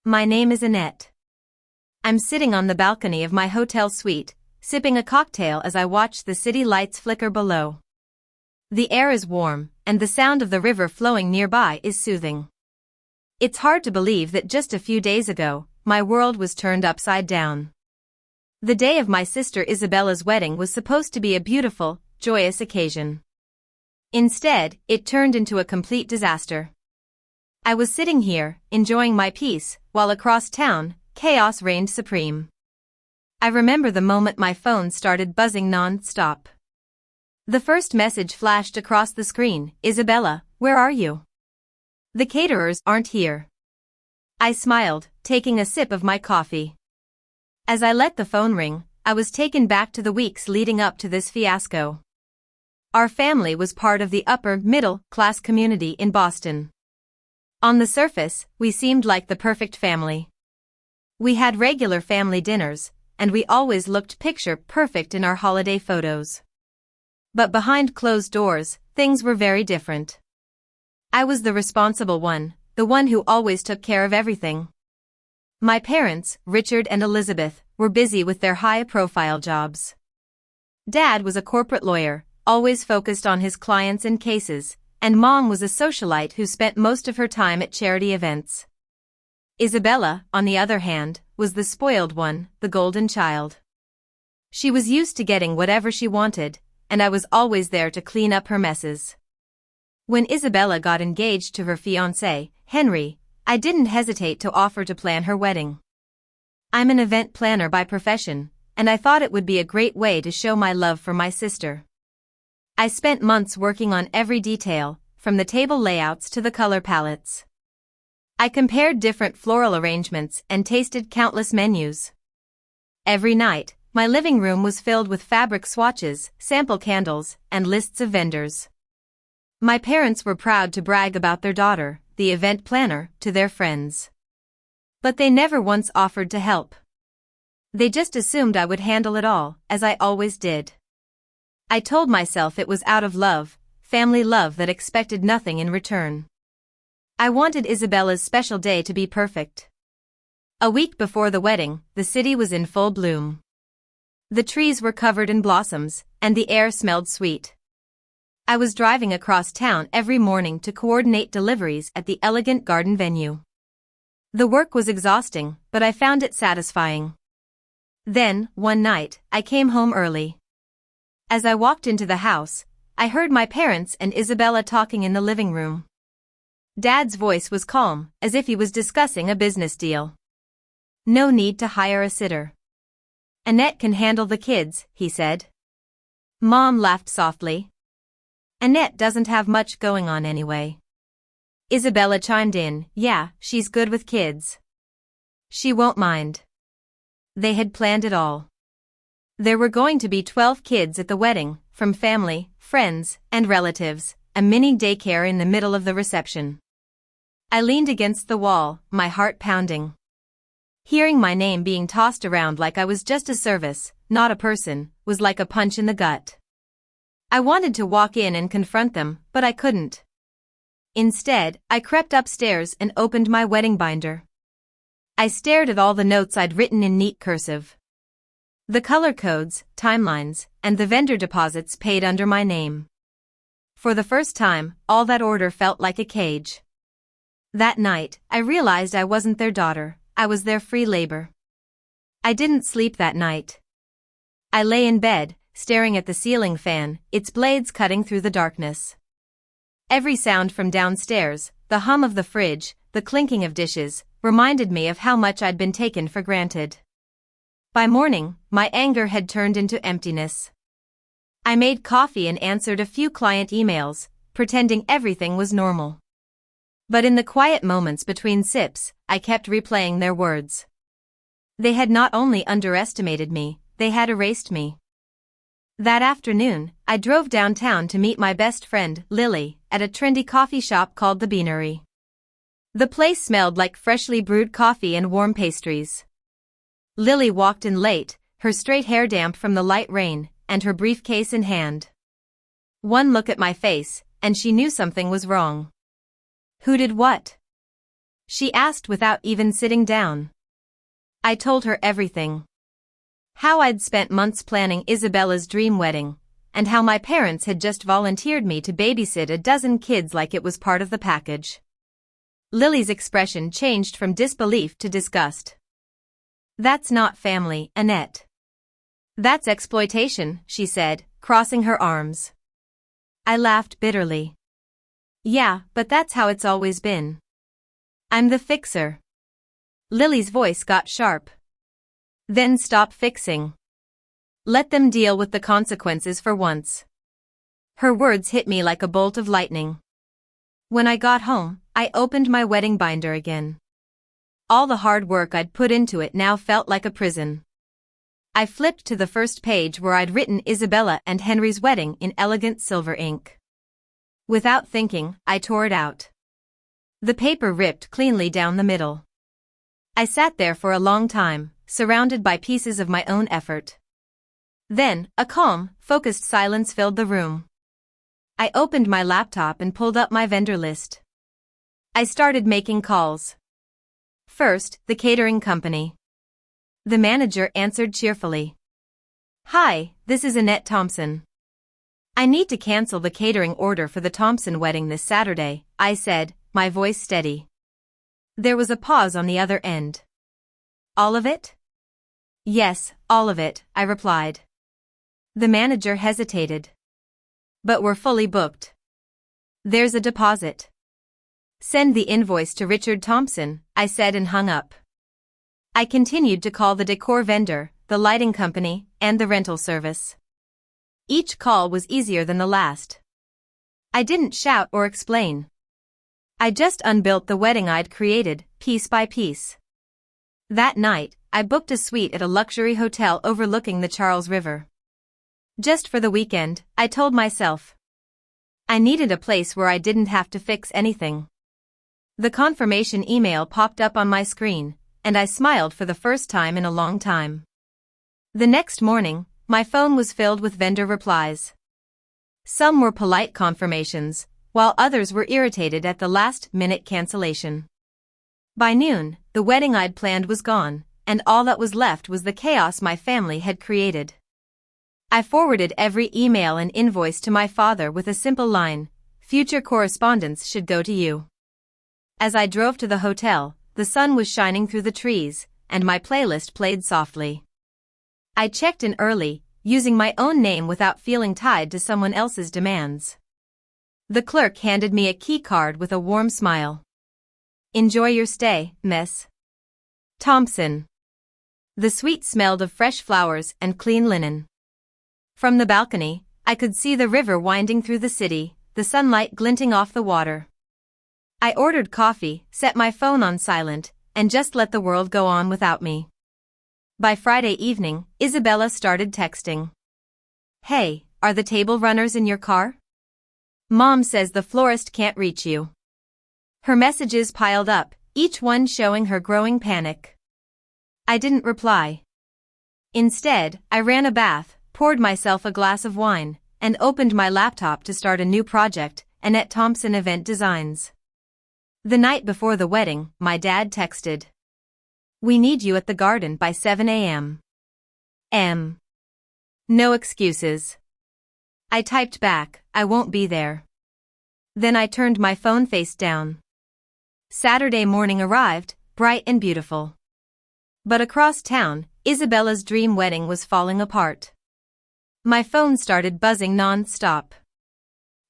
My name is Annette. I'm sitting on the balcony of my hotel suite, sipping a cocktail as I watch the city lights flicker below. The air is warm, and the sound of the river flowing nearby is soothing. It's hard to believe that just a few days ago, my world was turned upside down. The day of my sister Isabella's wedding was supposed to be a beautiful, joyous occasion. Instead, it turned into a complete disaster. I was sitting here, enjoying my peace, while across town, chaos reigned supreme. I remember the moment my phone started buzzing non-stop. The first message flashed across the screen: "Isabella, where are you? The caterers aren't here." I smiled, taking a sip of my coffee. As I let the phone ring, I was taken back to the weeks leading up to this fiasco. Our family was part of the upper-middle-class community in Boston. On the surface, we seemed like the perfect family. We had regular family dinners, and we always looked picture-perfect in our holiday photos. But behind closed doors, things were very different. I was the responsible one, the one who always took care of everything. My parents, Richard and Elizabeth, were busy with their high-profile jobs. Dad was a corporate lawyer, always focused on his clients and cases, and Mom was a socialite who spent most of her time at charity events. Isabella, on the other hand, was the spoiled one, the golden child. She was used to getting whatever she wanted, and I was always there to clean up her messes. When Isabella got engaged to her fiancé, Henry, I didn't hesitate to offer to plan her wedding. I'm an event planner by profession, and I thought it would be a great way to show my love for my sister. I spent months working on every detail, from the table layouts to the color palettes. I compared different floral arrangements and tasted countless menus. Every night, my living room was filled with fabric swatches, sample candles, and lists of vendors. My parents were proud to brag about their daughter, the event planner, to their friends. But they never once offered to help. They just assumed I would handle it all, as I always did. I told myself it was out of love, family love that expected nothing in return. I wanted Isabella's special day to be perfect. A week before the wedding, the city was in full bloom. The trees were covered in blossoms, and the air smelled sweet. I was driving across town every morning to coordinate deliveries at the elegant garden venue. The work was exhausting, but I found it satisfying. Then, one night, I came home early. As I walked into the house, I heard my parents and Isabella talking in the living room. Dad's voice was calm, as if he was discussing a business deal. "No need to hire a sitter. Annette can handle the kids," he said. Mom laughed softly. "Annette doesn't have much going on anyway." Isabella chimed in, "Yeah, she's good with kids. She won't mind." They had planned it all. There were going to be 12 kids at the wedding, from family, friends, and relatives, a mini daycare in the middle of the reception. I leaned against the wall, my heart pounding. Hearing my name being tossed around like I was just a service, not a person, was like a punch in the gut. I wanted to walk in and confront them, but I couldn't. Instead, I crept upstairs and opened my wedding binder. I stared at all the notes I'd written in neat cursive. The color codes, timelines, and the vendor deposits paid under my name. For the first time, all that order felt like a cage. That night, I realized I wasn't their daughter, I was their free labor. I didn't sleep that night. I lay in bed, staring at the ceiling fan, its blades cutting through the darkness. Every sound from downstairs, the hum of the fridge, the clinking of dishes, reminded me of how much I'd been taken for granted. By morning, my anger had turned into emptiness. I made coffee and answered a few client emails, pretending everything was normal. But in the quiet moments between sips, I kept replaying their words. They had not only underestimated me, they had erased me. That afternoon, I drove downtown to meet my best friend, Lily, at a trendy coffee shop called the Beanery. The place smelled like freshly brewed coffee and warm pastries. Lily walked in late, her straight hair damp from the light rain, and her briefcase in hand. One look at my face, and she knew something was wrong. "Who did what?" she asked without even sitting down. I told her everything. How I'd spent months planning Isabella's dream wedding, and how my parents had just volunteered me to babysit a dozen kids like it was part of the package. Lily's expression changed from disbelief to disgust. "That's not family, Annette. That's exploitation," she said, crossing her arms. I laughed bitterly. "Yeah, but that's how it's always been. I'm the fixer." Lily's voice got sharp. "Then stop fixing. Let them deal with the consequences for once." Her words hit me like a bolt of lightning. When I got home, I opened my wedding binder again. All the hard work I'd put into it now felt like a prison. I flipped to the first page where I'd written Isabella and Henry's wedding in elegant silver ink. Without thinking, I tore it out. The paper ripped cleanly down the middle. I sat there for a long time, surrounded by pieces of my own effort. Then, a calm, focused silence filled the room. I opened my laptop and pulled up my vendor list. I started making calls. First, the catering company. The manager answered cheerfully. "Hi, this is Annette Thompson. I need to cancel the catering order for the Thompson wedding this Saturday," I said, my voice steady. There was a pause on the other end. "All of it?" "Yes, all of it," I replied. The manager hesitated. "But we're fully booked." "There's a deposit." "Send the invoice to Richard Thompson," I said and hung up. I continued to call the decor vendor, the lighting company, and the rental service. Each call was easier than the last. I didn't shout or explain. I just unbuilt the wedding I'd created, piece by piece. That night, I booked a suite at a luxury hotel overlooking the Charles River. Just for the weekend, I told myself. I needed a place where I didn't have to fix anything. The confirmation email popped up on my screen, and I smiled for the first time in a long time. The next morning, my phone was filled with vendor replies. Some were polite confirmations, while others were irritated at the last-minute cancellation. By noon, the wedding I'd planned was gone, and all that was left was the chaos my family had created. I forwarded every email and invoice to my father with a simple line, "Future correspondence should go to you." As I drove to the hotel, the sun was shining through the trees, and my playlist played softly. I checked in early, using my own name without feeling tied to someone else's demands. The clerk handed me a key card with a warm smile. "Enjoy your stay, Miss Thompson." The suite smelled of fresh flowers and clean linen. From the balcony, I could see the river winding through the city, the sunlight glinting off the water. I ordered coffee, set my phone on silent, and just let the world go on without me. By Friday evening, Isabella started texting. "Hey, are the table runners in your car? Mom says the florist can't reach you." Her messages piled up, each one showing her growing panic. I didn't reply. Instead, I ran a bath, poured myself a glass of wine, and opened my laptop to start a new project, Annette Thompson Event Designs. The night before the wedding, my dad texted. "We need you at the garden by 7 a.m. No excuses." I typed back, "I won't be there." Then I turned my phone face down. Saturday morning arrived, bright and beautiful. But across town, Isabella's dream wedding was falling apart. My phone started buzzing non-stop.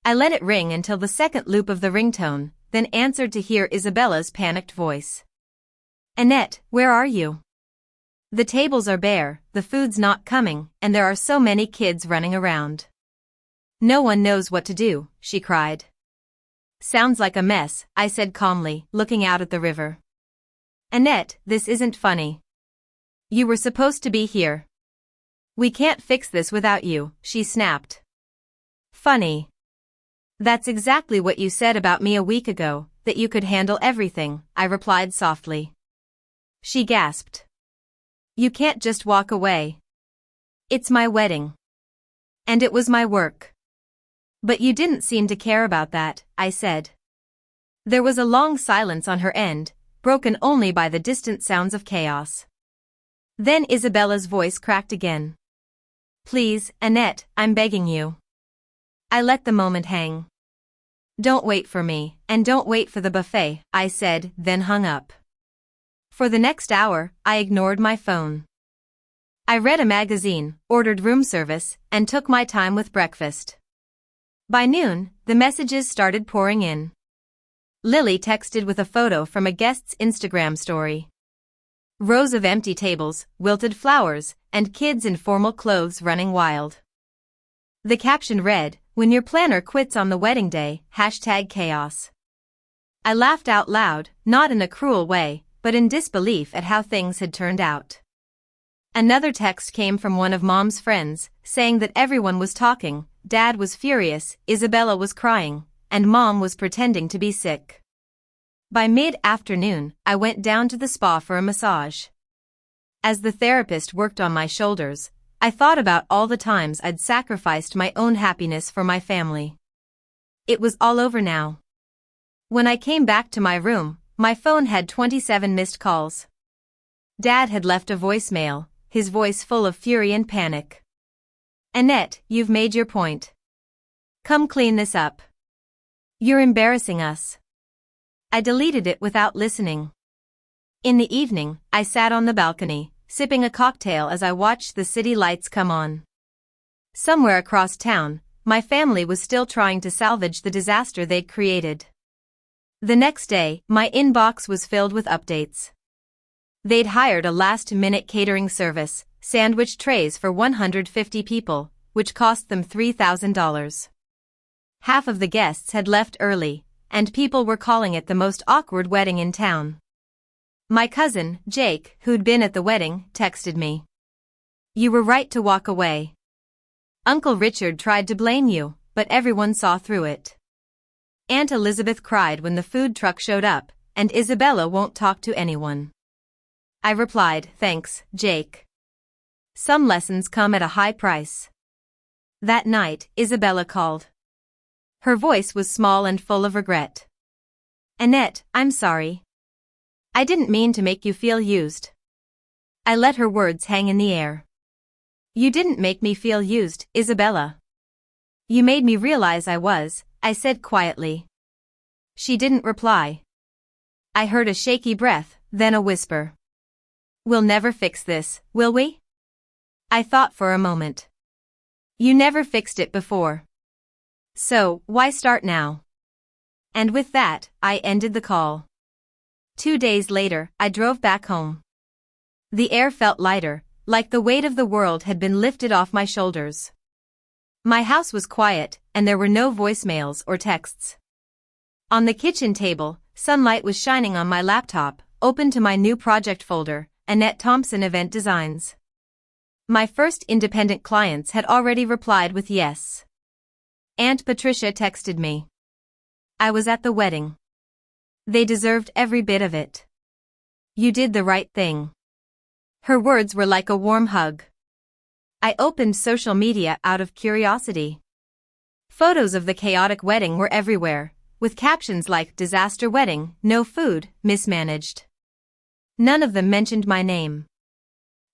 I let it ring until the second loop of the ringtone, then answered to hear Isabella's panicked voice. "Annette, where are you? The tables are bare, the food's not coming, and there are so many kids running around. No one knows what to do," she cried. "Sounds like a mess," I said calmly, looking out at the river. "Annette, this isn't funny. You were supposed to be here. We can't fix this without you," she snapped. "Funny? That's exactly what you said about me a week ago, that you could handle everything," I replied softly. She gasped. "You can't just walk away. It's my wedding. And it was my work." "But you didn't seem to care about that," I said. There was a long silence on her end, broken only by the distant sounds of chaos. Then Isabella's voice cracked again. "Please, Annette, I'm begging you." I let the moment hang. "Don't wait for me, and don't wait for the buffet," I said, then hung up. For the next hour, I ignored my phone. I read a magazine, ordered room service, and took my time with breakfast. By noon, the messages started pouring in. Lily texted with a photo from a guest's Instagram story. Rows of empty tables, wilted flowers, and kids in formal clothes running wild. The caption read, "When your planner quits on the wedding day, #chaos." I laughed out loud, not in a cruel way, but in disbelief at how things had turned out. Another text came from one of Mom's friends, saying that everyone was talking, Dad was furious, Isabella was crying, and Mom was pretending to be sick. By mid-afternoon, I went down to the spa for a massage. As the therapist worked on my shoulders, I thought about all the times I'd sacrificed my own happiness for my family. It was all over now. When I came back to my room, my phone had 27 missed calls. Dad had left a voicemail, his voice full of fury and panic. "Annette, you've made your point. Come clean this up. You're embarrassing us." I deleted it without listening. In the evening, I sat on the balcony, sipping a cocktail as I watched the city lights come on. Somewhere across town, my family was still trying to salvage the disaster they'd created. The next day, my inbox was filled with updates. They'd hired a last-minute catering service, sandwich trays for 150 people, which cost them $3,000. Half of the guests had left early, and people were calling it the most awkward wedding in town. My cousin, Jake, who'd been at the wedding, texted me. "You were right to walk away. Uncle Richard tried to blame you, but everyone saw through it. Aunt Elizabeth cried when the food truck showed up, and Isabella won't talk to anyone." I replied, "Thanks, Jake. Some lessons come at a high price." That night, Isabella called. Her voice was small and full of regret. "Annette, I'm sorry. I didn't mean to make you feel used." I let her words hang in the air. "You didn't make me feel used, Isabella. You made me realize I was," I said quietly. She didn't reply. I heard a shaky breath, then a whisper. "We'll never fix this, will we?" I thought for a moment. "You never fixed it before. So, why start now?" And with that, I ended the call. 2 days later, I drove back home. The air felt lighter, like the weight of the world had been lifted off my shoulders. My house was quiet, and there were no voicemails or texts. On the kitchen table, sunlight was shining on my laptop, open to my new project folder, Annette Thompson Event Designs. My first independent clients had already replied with yes. Aunt Patricia texted me. I was at the wedding. They deserved every bit of it. You did the right thing. Her words were like a warm hug. I opened social media out of curiosity. Photos of the chaotic wedding were everywhere, with captions like "Disaster Wedding, No Food, Mismanaged." None of them mentioned my name.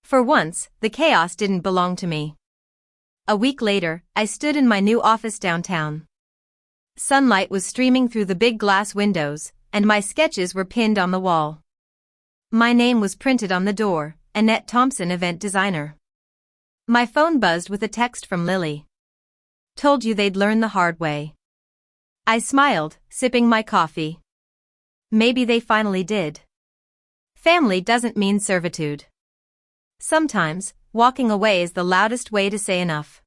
For once, the chaos didn't belong to me. A week later, I stood in my new office downtown. Sunlight was streaming through the big glass windows, and my sketches were pinned on the wall. My name was printed on the door, Annette Thompson Event Designer. My phone buzzed with a text from Lily. "Told you they'd learn the hard way." I smiled, sipping my coffee. Maybe they finally did. Family doesn't mean servitude. Sometimes, walking away is the loudest way to say enough.